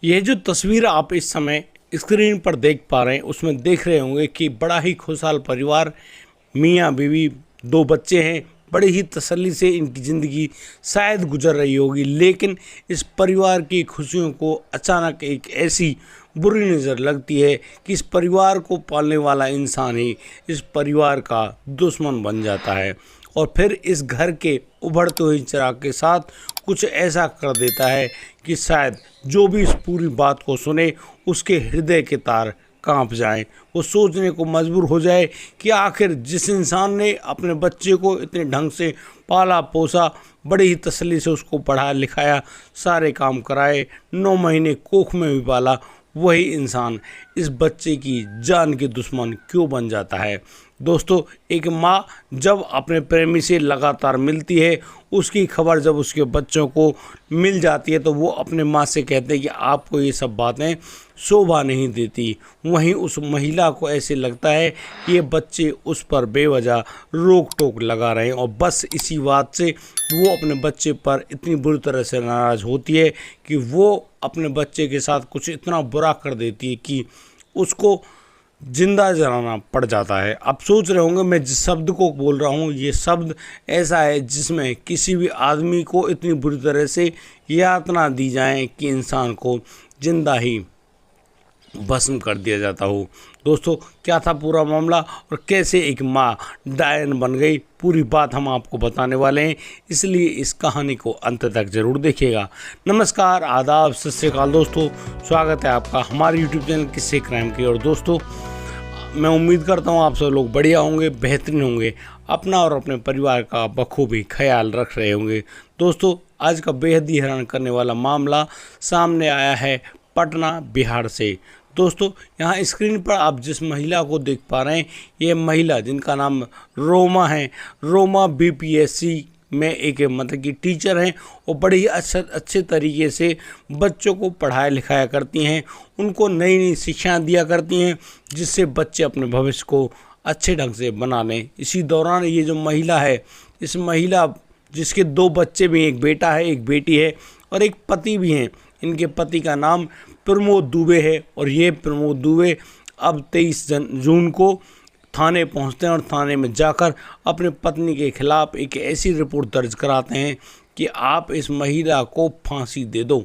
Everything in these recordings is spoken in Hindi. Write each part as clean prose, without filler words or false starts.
ये जो तस्वीर आप इस समय स्क्रीन पर देख पा रहे हैं उसमें देख रहे होंगे कि बड़ा ही खुशहाल परिवार, मियाँ बीवी, दो बच्चे हैं। बड़ी ही तसल्ली से इनकी ज़िंदगी शायद गुजर रही होगी, लेकिन इस परिवार की खुशियों को अचानक एक ऐसी बुरी नज़र लगती है कि इस परिवार को पालने वाला इंसान ही इस परिवार का दुश्मन बन जाता है और फिर इस घर के उभरते हुए चिराग के साथ कुछ ऐसा कर देता है कि शायद जो भी इस पूरी बात को सुने उसके हृदय के तार कांप जाएं। वो सोचने को मजबूर हो जाए कि आखिर जिस इंसान ने अपने बच्चे को इतने ढंग से पाला पोसा, बड़ी ही तसल्ली से उसको पढ़ाया लिखाया, सारे काम कराए, 9 महीने कोख में भी पाला, वही इंसान इस बच्चे की जान के दुश्मन क्यों बन जाता है। दोस्तों, एक माँ जब अपने प्रेमी से लगातार मिलती है, उसकी खबर जब उसके बच्चों को मिल जाती है तो वो अपने माँ से कहते हैं कि आपको ये सब बातें शोभा नहीं देती। वहीं उस महिला को ऐसे लगता है कि ये बच्चे उस पर बेवजह रोक टोक लगा रहे हैं और बस इसी बात से वो अपने बच्चे पर इतनी बुरी तरह से नाराज़ होती है कि वो अपने बच्चे के साथ कुछ इतना बुरा कर देती है कि उसको जिंदा जलाना पड़ जाता है। आप सोच रहे होंगे मैं जिस शब्द को बोल रहा हूँ ये शब्द ऐसा है जिसमें किसी भी आदमी को इतनी बुरी तरह से यातना दी जाए कि इंसान को जिंदा ही भस्म कर दिया जाता हो। दोस्तों, क्या था पूरा मामला और कैसे एक माँ डायन बन गई, पूरी बात हम आपको बताने वाले हैं, इसलिए इस कहानी को अंत तक जरूर देखिएगा। नमस्कार, आदाब, सत श्री अकाल दोस्तों, स्वागत है आपका हमारे यूट्यूब चैनल किस्से क्राइम की। और दोस्तों, मैं उम्मीद करता हूँ आप सब लोग बढ़िया होंगे, बेहतरीन होंगे, अपना और अपने परिवार का बखूबी ख्याल रख रहे होंगे। दोस्तों, आज का बेहद ही हैरान करने वाला मामला सामने आया है पटना, बिहार से। दोस्तों, यहाँ स्क्रीन पर आप जिस महिला को देख पा रहे हैं, ये महिला जिनका नाम रोमा है, रोमा बीपीएससी में एक मतलब कि टीचर हैं और बड़े ही अच्छे तरीके से बच्चों को पढ़ाया लिखाया करती हैं, उनको नई नई शिक्षाएं दिया करती हैं जिससे बच्चे अपने भविष्य को अच्छे ढंग से बना लें। इसी दौरान ये जो महिला है, इस महिला जिसके 2 बच्चे भी, एक बेटा है एक बेटी है और एक पति भी हैं, इनके पति का नाम प्रमोद दुबे है और ये प्रमोद दुबे अब 23 जून को थाने पहुंचते हैं और थाने में जाकर अपने पत्नी के खिलाफ एक ऐसी रिपोर्ट दर्ज कराते हैं कि आप इस महिला को फांसी दे दो,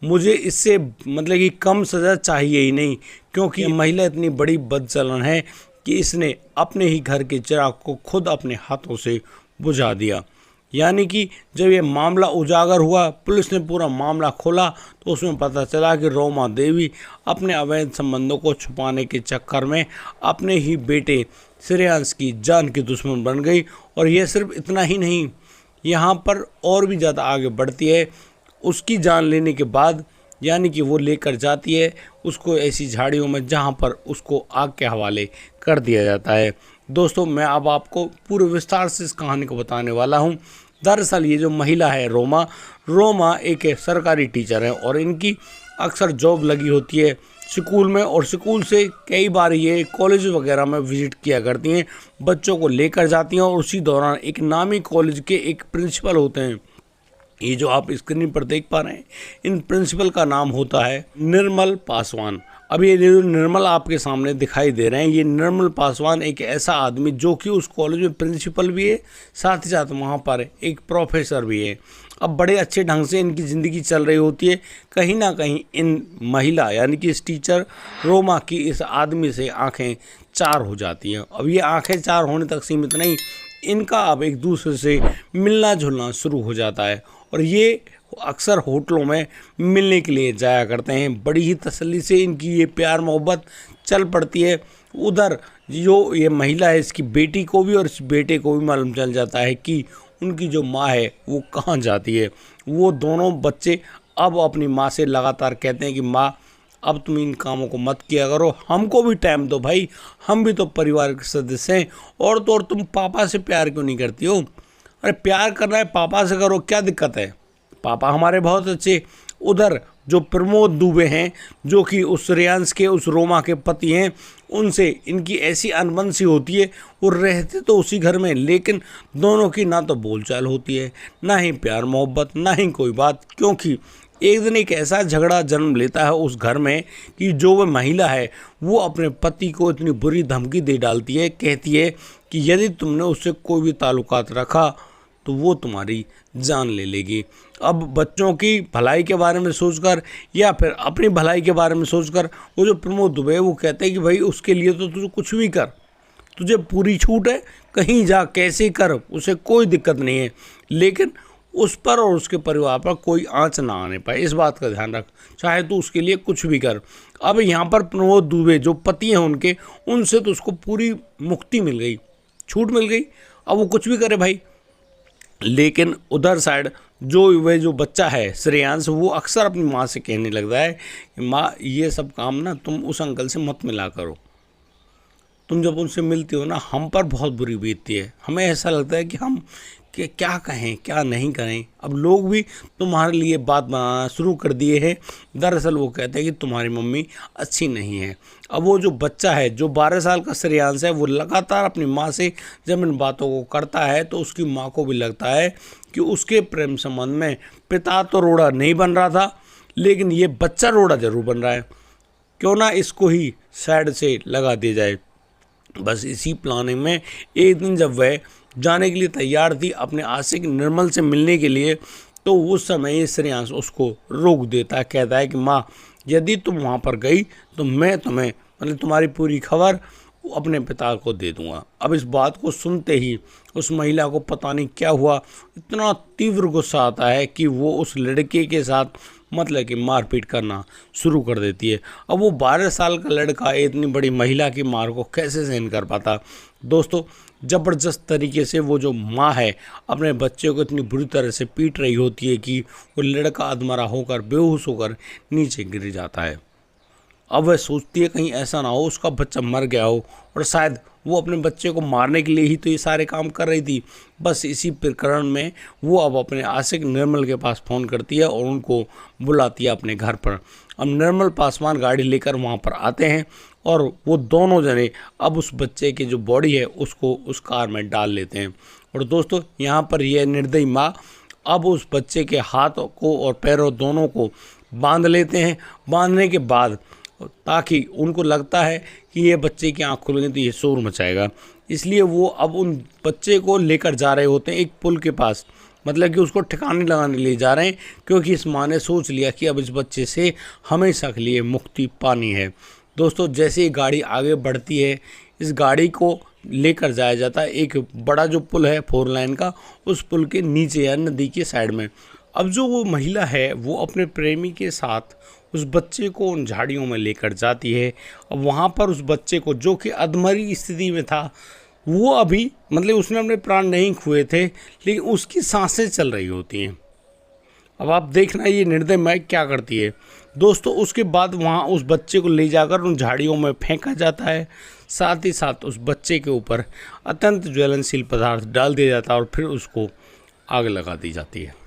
मुझे इससे मतलब कि कम सज़ा चाहिए ही नहीं, क्योंकि ये महिला इतनी बड़ी बदचलन है कि इसने अपने ही घर के चिराग को खुद अपने हाथों से बुझा दिया। यानी कि जब ये मामला उजागर हुआ, पुलिस ने पूरा मामला खोला तो उसमें पता चला कि रोमा देवी अपने अवैध संबंधों को छुपाने के चक्कर में अपने ही बेटे श्रेयांश की जान की दुश्मन बन गई। और यह सिर्फ इतना ही नहीं, यहाँ पर और भी ज़्यादा आगे बढ़ती है। उसकी जान लेने के बाद यानी कि वो लेकर जाती है उसको ऐसी झाड़ियों में जहाँ पर उसको आग के हवाले कर दिया जाता है। दोस्तों, मैं अब आपको पूरे विस्तार से इस कहानी को बताने वाला हूँ। दरअसल ये जो महिला है रोमा एक सरकारी टीचर है और इनकी अक्सर जॉब लगी होती है स्कूल में और स्कूल से कई बार ये कॉलेज वगैरह में विजिट किया करती हैं, बच्चों को लेकर जाती हैं और उसी दौरान एक नामी कॉलेज के एक प्रिंसिपल होते हैं, ये जो आप स्क्रीन पर देख पा रहे हैं, इन प्रिंसिपल का नाम होता है निर्मल पासवान। अब ये जो निर्मल आपके सामने दिखाई दे रहे हैं, ये निर्मल पासवान एक ऐसा आदमी जो कि उस कॉलेज में प्रिंसिपल भी है, साथ ही साथ वहाँ पर एक प्रोफेसर भी है। अब बड़े अच्छे ढंग से इनकी ज़िंदगी चल रही होती है। कहीं ना कहीं इन महिला यानी कि इस टीचर रोमा की इस आदमी से आंखें चार हो जाती हैं। अब ये आंखें चार होने तक सीमित नहीं, इनका अब एक दूसरे से मिलना जुलना शुरू हो जाता है और ये अक्सर होटलों में मिलने के लिए जाया करते हैं। बड़ी ही तसल्ली से इनकी ये प्यार मोहब्बत चल पड़ती है। उधर जो ये महिला है, इसकी बेटी को भी और इस बेटे को भी मालूम चल जाता है कि उनकी जो माँ है वो कहाँ जाती है। वो दोनों बच्चे अब अपनी माँ से लगातार कहते हैं कि माँ, अब तुम इन कामों को मत किया करो, हमको भी टाइम दो भाई, हम भी तो परिवार के सदस्य हैं। और तो और तुम पापा से प्यार क्यों नहीं करती हो? अरे प्यार करना है पापा से करो, क्या दिक्कत है, पापा हमारे बहुत अच्छे। उधर जो प्रमोद दुबे हैं जो कि उस श्रेयांश के उस रोमा के पति हैं, उनसे इनकी ऐसी अनबन सी होती है। वो रहते तो उसी घर में, लेकिन दोनों की ना तो बोलचाल होती है, ना ही प्यार मोहब्बत, ना ही कोई बात, क्योंकि एक दिन एक ऐसा झगड़ा जन्म लेता है उस घर में कि जो वह महिला है वो अपने पति को इतनी बुरी धमकी दे डालती है, कहती है कि यदि तुमने उससे कोई भी ताल्लुकात रखा तो वो तुम्हारी जान ले लेगी। अब बच्चों की भलाई के बारे में सोचकर या फिर अपनी भलाई के बारे में सोचकर वो जो प्रमोद दुबे है वो कहते हैं कि भाई उसके लिए तो तुझे कुछ भी कर, तुझे पूरी छूट है, कहीं जा कैसे कर, उसे कोई दिक्कत नहीं है, लेकिन उस पर और उसके परिवार पर कोई आंच ना आने पाए, इस बात का ध्यान रख, चाहे तो उसके लिए कुछ भी कर। अब यहाँ पर प्रमोद दुबे जो पति हैं उनके, उनसे तो उसको पूरी मुक्ति मिल गई, छूट मिल गई, अब वो कुछ भी करे भाई। लेकिन उधर साइड जो बच्चा है श्रेयांश, वो अक्सर अपनी माँ से कहने लगता है कि माँ ये सब काम ना तुम उस अंकल से मत मिला करो, तुम जब उनसे मिलती हो ना हम पर बहुत बुरी बीतती है, हमें ऐसा लगता है कि हम क्या कहें क्या नहीं करें। अब लोग भी तुम्हारे लिए बात बनाना शुरू कर दिए हैं, दरअसल वो कहते हैं कि तुम्हारी मम्मी अच्छी नहीं है। अब वो जो बच्चा है जो 12 साल का श्रेयांश है वो लगातार अपनी माँ से जब इन बातों को करता है तो उसकी माँ को भी लगता है कि उसके प्रेम संबंध में पिता तो रोड़ा नहीं बन रहा था, लेकिन ये बच्चा रोड़ा ज़रूर बन रहा है, क्यों ना इसको ही साइड से लगा दिया जाए। बस इसी प्लानिंग में एक दिन जब वह जाने के लिए तैयार थी अपने आशिक निर्मल से मिलने के लिए, तो उस समय ये श्रेयांश उसको रोक देता है, कहता है कि माँ यदि तुम वहाँ पर गई तो मैं तुम्हें मतलब तुम्हारी पूरी खबर अपने पिता को दे दूंगा। अब इस बात को सुनते ही उस महिला को पता नहीं क्या हुआ, इतना तीव्र गुस्सा आता है कि वो उस लड़के के साथ मतलब कि मारपीट करना शुरू कर देती है। अब वो 12 साल का लड़का इतनी बड़ी महिला की मार को कैसे सहन कर पाता। दोस्तों ज़बरदस्त तरीके से वो जो माँ है अपने बच्चे को इतनी बुरी तरह से पीट रही होती है कि वो लड़का अधमरा होकर बेहोश होकर नीचे गिर जाता है। अब वह सोचती है कहीं ऐसा ना हो उसका बच्चा मर गया हो, और शायद वो अपने बच्चे को मारने के लिए ही तो ये सारे काम कर रही थी। बस इसी प्रकरण में वो अब अपने आशिक निर्मल के पास फ़ोन करती है और उनको बुलाती है अपने घर पर। अब निर्मल पासवान गाड़ी लेकर वहाँ पर आते हैं और वो दोनों जने अब उस बच्चे की जो बॉडी है उसको उस कार में डाल लेते हैं। और दोस्तों यहाँ पर यह निर्दयी माँ अब उस बच्चे के हाथों को और पैरों दोनों को बांध लेते हैं। बांधने के बाद ताकि उनको लगता है कि ये बच्चे की आँख खुल गई तो ये शोर मचाएगा, इसलिए वो अब उन बच्चे को लेकर जा रहे होते हैं एक पुल के पास, मतलब कि उसको ठिकाने लगाने लिए जा रहे हैं, क्योंकि इस माँ ने सोच लिया कि अब इस बच्चे से हमेशा के लिए मुक्ति पानी है। दोस्तों जैसे ही गाड़ी आगे बढ़ती है इस गाड़ी को लेकर जाया जाता है एक बड़ा जो पुल है 4 लाइन का, उस पुल के नीचे या नदी के साइड में। अब जो वो महिला है वो अपने प्रेमी के साथ उस बच्चे को उन झाड़ियों में लेकर जाती है। अब वहाँ पर उस बच्चे को जो कि अधमरी स्थिति में था, वो अभी मतलब उसने अपने प्राण नहीं खोए थे लेकिन उसकी सांसें चल रही होती हैं। अब आप देखना ये निर्दय माँ क्या करती है। दोस्तों उसके बाद वहाँ उस बच्चे को ले जाकर उन झाड़ियों में फेंका जाता है, साथ ही साथ उस बच्चे के ऊपर अत्यंत ज्वलनशील पदार्थ डाल दिया जाता है और फिर उसको आग लगा दी जाती है।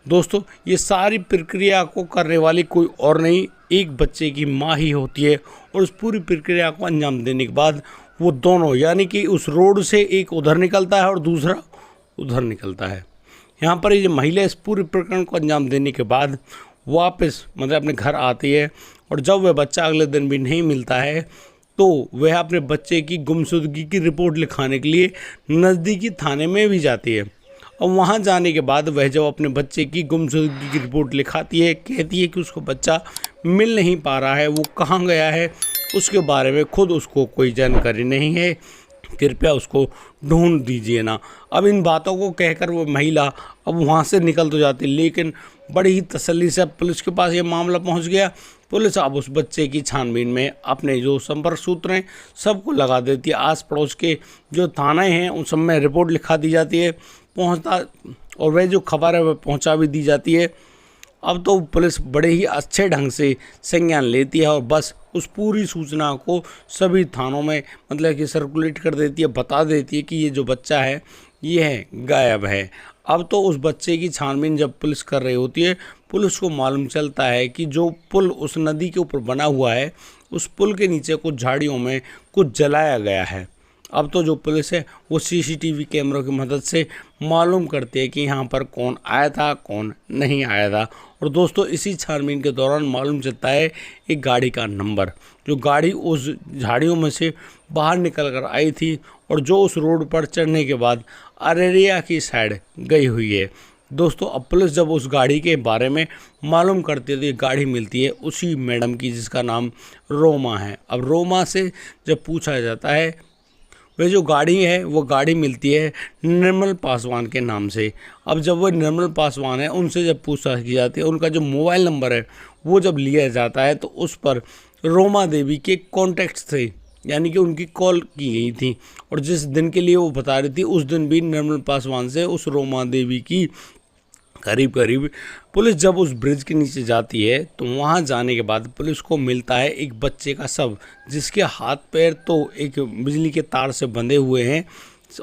दोस्तों ये सारी प्रक्रिया को करने वाली कोई और नहीं एक बच्चे की माँ ही होती है, और उस पूरी प्रक्रिया को अंजाम देने के बाद वो दोनों यानी कि उस रोड से एक उधर निकलता है और दूसरा उधर निकलता है। यहाँ पर ये महिला इस पूरे प्रकरण को अंजाम देने के बाद वापस मतलब अपने घर आती है, और जब वह बच्चा अगले दिन भी नहीं मिलता है तो वह अपने बच्चे की गुमशुदगी की रिपोर्ट लिखाने के लिए नज़दीकी थाने में भी जाती है। और वहाँ जाने के बाद वह जब अपने बच्चे की गुमशुदगी की रिपोर्ट लिखाती है, कहती है कि उसको बच्चा मिल नहीं पा रहा है, वो कहाँ गया है उसके बारे में खुद उसको कोई जानकारी नहीं है, कृपया उसको ढूंढ दीजिए ना। अब इन बातों को कहकर वो महिला अब वहाँ से निकल तो जाती, लेकिन बड़ी ही तसल्ली से पुलिस के पास ये मामला पहुँच गया। पुलिस अब उस बच्चे की छानबीन में अपने जो संपर्क सूत्र हैं सबको लगा देती है, आस पड़ोस के जो थाने हैं उन सब में रिपोर्ट लिखा दी जाती है, पहुँचता और वह जो खबर है वह पहुँचा भी दी जाती है। अब तो पुलिस बड़े ही अच्छे ढंग से संज्ञान लेती है और बस उस पूरी सूचना को सभी थानों में मतलब कि सर्कुलेट कर देती है, बता देती है कि ये जो बच्चा है ये है गायब है। अब तो उस बच्चे की छानबीन जब पुलिस कर रही होती है, पुलिस को मालूम चलता है कि जो पुल उस नदी के ऊपर बना हुआ है उस पुल के नीचे कुछ झाड़ियों में कुछ जलाया गया है। अब तो जो पुलिस है वो सीसीटीवी कैमरों की मदद से मालूम करती है कि यहाँ पर कौन आया था कौन नहीं आया था, और दोस्तों इसी छानबीन के दौरान मालूम चलता है एक गाड़ी का नंबर, जो गाड़ी उस झाड़ियों में से बाहर निकल कर आई थी और जो उस रोड पर चढ़ने के बाद अररिया की साइड गई हुई है। दोस्तों अब पुलिस जब उस गाड़ी के बारे में मालूम करती है तो ये गाड़ी मिलती है उसी मैडम की जिसका नाम रोमा है। अब रोमा से जब पूछा जाता है, वह जो गाड़ी है वो गाड़ी मिलती है निर्मल पासवान के नाम से। अब जब वो निर्मल पासवान है उनसे जब पूछताछ की जाती है, उनका जो मोबाइल नंबर है वो जब लिया जाता है तो उस पर रोमा देवी के कॉन्टैक्ट्स थे, यानी कि उनकी कॉल की गई थी और जिस दिन के लिए वो बता रही थी उस दिन भी निर्मल पासवान से उस रोमा देवी की करीब पुलिस जब उस ब्रिज के नीचे जाती है तो वहाँ जाने के बाद पुलिस को मिलता है एक बच्चे का शव, जिसके हाथ पैर तो एक बिजली के तार से बंधे हुए हैं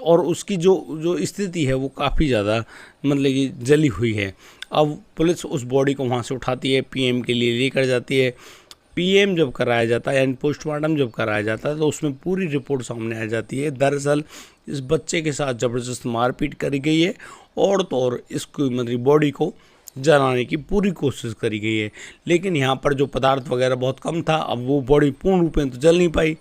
और उसकी जो स्थिति है वो काफ़ी ज़्यादा मतलब कि जली हुई है। अब पुलिस उस बॉडी को वहाँ से उठाती है, पीएम के लिए लेकर जाती है। पीएम जब कराया जाता है यानी पोस्टमार्टम जब कराया जाता है तो उसमें पूरी रिपोर्ट सामने आ जाती है। दरअसल इस बच्चे के साथ ज़बरदस्त मारपीट करी गई है और तो और इसकी मतलब बॉडी को जलाने की पूरी कोशिश करी गई है, लेकिन यहाँ पर जो पदार्थ वगैरह बहुत कम था। अब वो बॉडी पूर्ण रूप में तो जल नहीं पाई,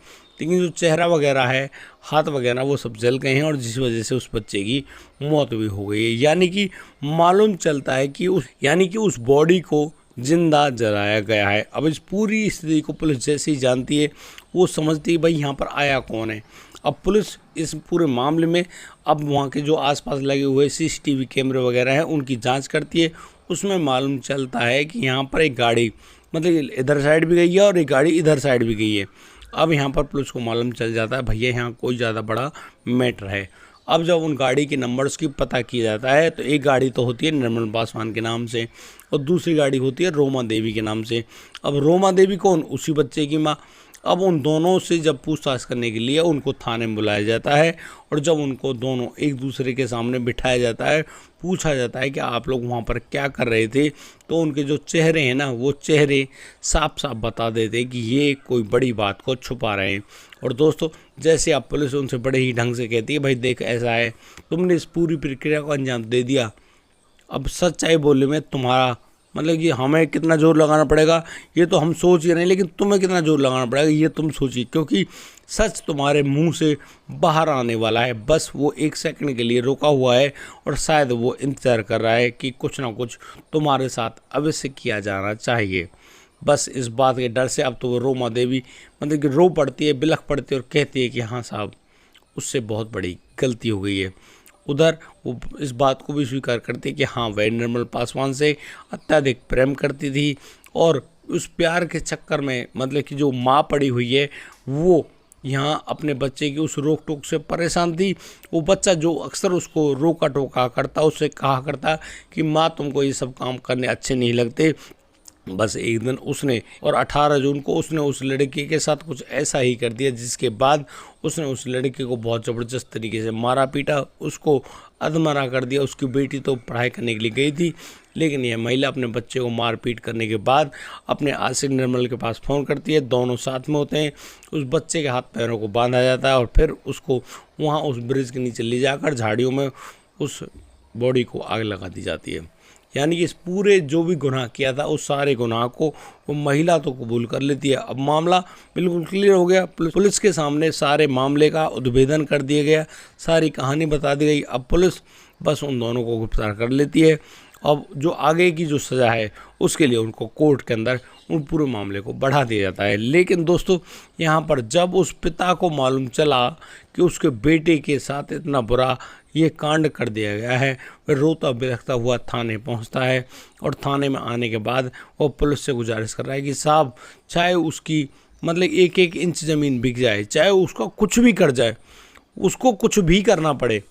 लेकिन जो चेहरा वगैरह है, हाथ वगैरह वो सब जल गए हैं और जिस वजह से उस बच्चे की मौत भी हो गई है। यानी कि मालूम चलता है कि उस बॉडी को जिंदा जलाया गया है। अब इस पूरी स्थिति को पुलिस जैसे ही जानती है वो समझती है भाई यहाँ पर आया कौन है। अब पुलिस इस पूरे मामले में अब वहाँ के जो आसपास लगे हुए सीसीटीवी कैमरे वगैरह हैं उनकी जांच करती है। उसमें मालूम चलता है कि यहाँ पर एक गाड़ी मतलब इधर साइड भी गई है और एक गाड़ी इधर साइड भी गई है। अब यहाँ पर पुलिस को मालूम चल जाता है भैया यहाँ कोई ज़्यादा बड़ा मैटर है। अब जब उन गाड़ी के नंबर्स की पता किया जाता है तो एक गाड़ी तो होती है निर्मल पासवान के नाम से और दूसरी गाड़ी होती है रोमा देवी के नाम से। अब रोमा देवी कौन? उसी बच्चे की माँ। अब उन दोनों से जब पूछताछ करने के लिए उनको थाने में बुलाया जाता है और जब उनको दोनों एक दूसरे के सामने बिठाया जाता है, पूछा जाता है कि आप लोग वहाँ पर क्या कर रहे थे, तो उनके जो चेहरे हैं ना वो चेहरे साफ साफ बता देते कि ये कोई बड़ी बात को छुपा रहे हैं। और दोस्तों जैसे आप पुलिस उनसे बड़े ही ढंग से कहती है भाई देख ऐसा है, तुमने इस पूरी प्रक्रिया को अंजाम दे दिया, अब सच्चाई बोलने में तुम्हारा मतलब कि हमें कितना जोर लगाना पड़ेगा ये तो हम सोच ही नहीं, लेकिन तुम्हें कितना जोर लगाना पड़ेगा ये तुम सोचिए, क्योंकि सच तुम्हारे मुंह से बाहर आने वाला है। बस वो एक सेकंड के लिए रुका हुआ है और शायद वो इंतज़ार कर रहा है कि कुछ ना कुछ तुम्हारे साथ अवश्य किया जाना चाहिए। बस इस बात के डर से अब तो वो रोमा देवी मतलब कि रो पड़ती है, बिलख पड़ती है और कहती है कि हाँ साहब उससे बहुत बड़ी गलती हो गई है। उधर वो इस बात को भी स्वीकार करती कि हाँ वह निर्मल पासवान से अत्यधिक प्रेम करती थी और उस प्यार के चक्कर में मतलब कि जो माँ पड़ी हुई है वो यहाँ अपने बच्चे की उस रोक टोक से परेशान थी। वो बच्चा जो अक्सर उसको रोका टोका करता, उससे कहा करता कि माँ तुमको ये सब काम करने अच्छे नहीं लगते। बस एक दिन उसने और 18 जून को उसने उस लड़के के साथ कुछ ऐसा ही कर दिया जिसके बाद उसने उस लड़के को बहुत ज़बरदस्त तरीके से मारा पीटा, उसको अधमरा कर दिया। उसकी बेटी तो पढ़ाई करने के लिए गई थी, लेकिन यह महिला अपने बच्चे को मार पीट करने के बाद अपने आशिक निर्मल के पास फ़ोन करती है। दोनों साथ में होते हैं, उस बच्चे के हाथ पैरों को बांधा जाता है और फिर उसको वहाँ उस ब्रिज के नीचे ले जाकर झाड़ियों में उस बॉडी को आग लगा दी जाती है। यानी कि इस पूरे जो भी गुनाह किया था उस सारे गुनाह को वो महिला तो कबूल कर लेती है। अब मामला बिल्कुल क्लियर हो गया, पुलिस के सामने सारे मामले का उद्भेदन कर दिया गया, सारी कहानी बता दी गई। अब पुलिस बस उन दोनों को गिरफ्तार कर लेती है। अब जो आगे की जो सज़ा है उसके लिए उनको कोर्ट के अंदर उन पूरे मामले को बढ़ा दिया जाता है। लेकिन दोस्तों यहाँ पर जब उस पिता को मालूम चला कि उसके बेटे के साथ इतना बुरा ये कांड कर दिया गया है, वह रोता बिलखता हुआ थाने पहुंचता है और थाने में आने के बाद वो पुलिस से गुजारिश कर रहा है कि साहब चाहे उसकी मतलब एक एक इंच ज़मीन बिक जाए, चाहे उसका कुछ भी कर जाए, उसको कुछ भी करना पड़े,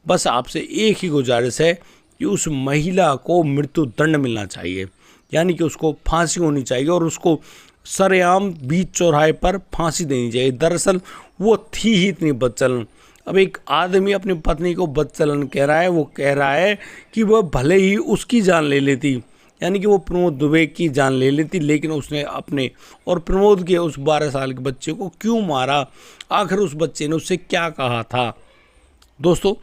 बस आपसे एक ही गुजारिश है कि उस महिला को मृत्यु दंड मिलना चाहिए, यानी कि उसको फांसी होनी चाहिए और उसको सरेआम बीच चौराहे पर फांसी देनी चाहिए। दरअसल वो थी ही इतनी बदचलन। अब एक आदमी अपनी पत्नी को बदचलन कह रहा है, वो कह रहा है कि वह भले ही उसकी जान ले लेती, यानी कि वो प्रमोद दुबे की जान ले लेती, लेकिन उसने अपने और प्रमोद के उस 12 साल के बच्चे को क्यों मारा? आखिर उस बच्चे ने उससे क्या कहा था? दोस्तों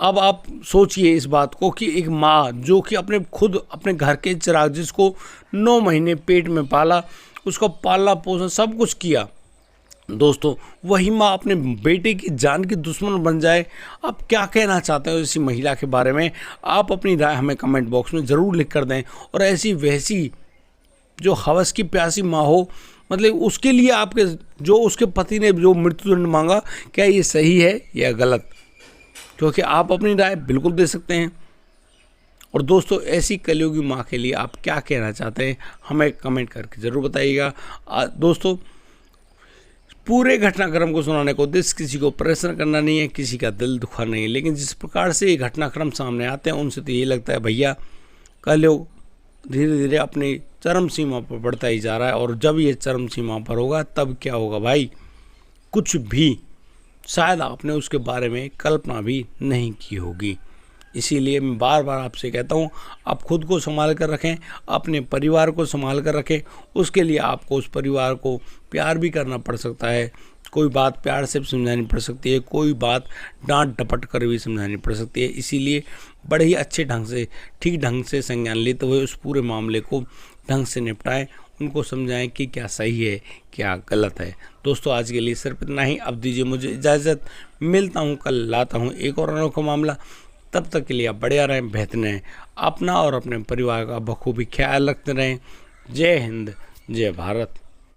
अब आप सोचिए इस बात को कि एक माँ जो कि अपने घर के चिराग, जिसको 9 महीने पेट में पाला, उसको पालना पोषण सब कुछ किया दोस्तों, वही माँ अपने बेटे की जान की दुश्मन बन जाए। आप क्या कहना चाहते हो इसी महिला के बारे में? आप अपनी राय हमें कमेंट बॉक्स में ज़रूर लिख कर दें। और ऐसी वैसी जो हवस की प्यासी माँ हो, मतलब उसके लिए आपके जो उसके पति ने जो मृत्युदंड मांगा, क्या ये सही है या गलत? क्योंकि आप अपनी राय बिल्कुल दे सकते हैं। और दोस्तों, ऐसी कलयुगी माँ के लिए आप क्या कहना चाहते हैं, हमें कमेंट करके ज़रूर बताइएगा। दोस्तों, पूरे घटनाक्रम को सुनाने का उद्देश्य किसी को परेशान करना नहीं है, किसी का दिल दुखाना नहीं है, लेकिन जिस प्रकार से ये घटनाक्रम सामने आते हैं उनसे तो ये लगता है भैया कलयुग धीरे धीरे अपनी चरम सीमा पर बढ़ता ही जा रहा है। और जब ये चरम सीमा पर होगा तब क्या होगा भाई, कुछ भी शायद आपने उसके बारे में कल्पना भी नहीं की होगी। इसीलिए मैं बार बार आपसे कहता हूँ, आप खुद को संभाल कर रखें, अपने परिवार को संभाल कर रखें। उसके लिए आपको उस परिवार को प्यार भी करना पड़ सकता है, कोई बात प्यार से भी समझानी पड़ सकती है, कोई बात डांट डपट कर भी समझानी पड़ सकती है। इसीलिए बड़े ही अच्छे ढंग से, ठीक ढंग से संज्ञान लेते हुए उस पूरे मामले को ढंग से निपटाएं, उनको समझाएं कि क्या सही है क्या गलत है। दोस्तों, आज के लिए सिर्फ इतना ही। अब दीजिए मुझे इजाज़त, मिलता हूँ कल, लाता हूँ एक और अनोखा मामला। तब तक के लिए आप बढ़िया रहें, बेहतर रहें, अपना और अपने परिवार का बखूबी ख्याल रखते रहें। जय हिंद, जय भारत।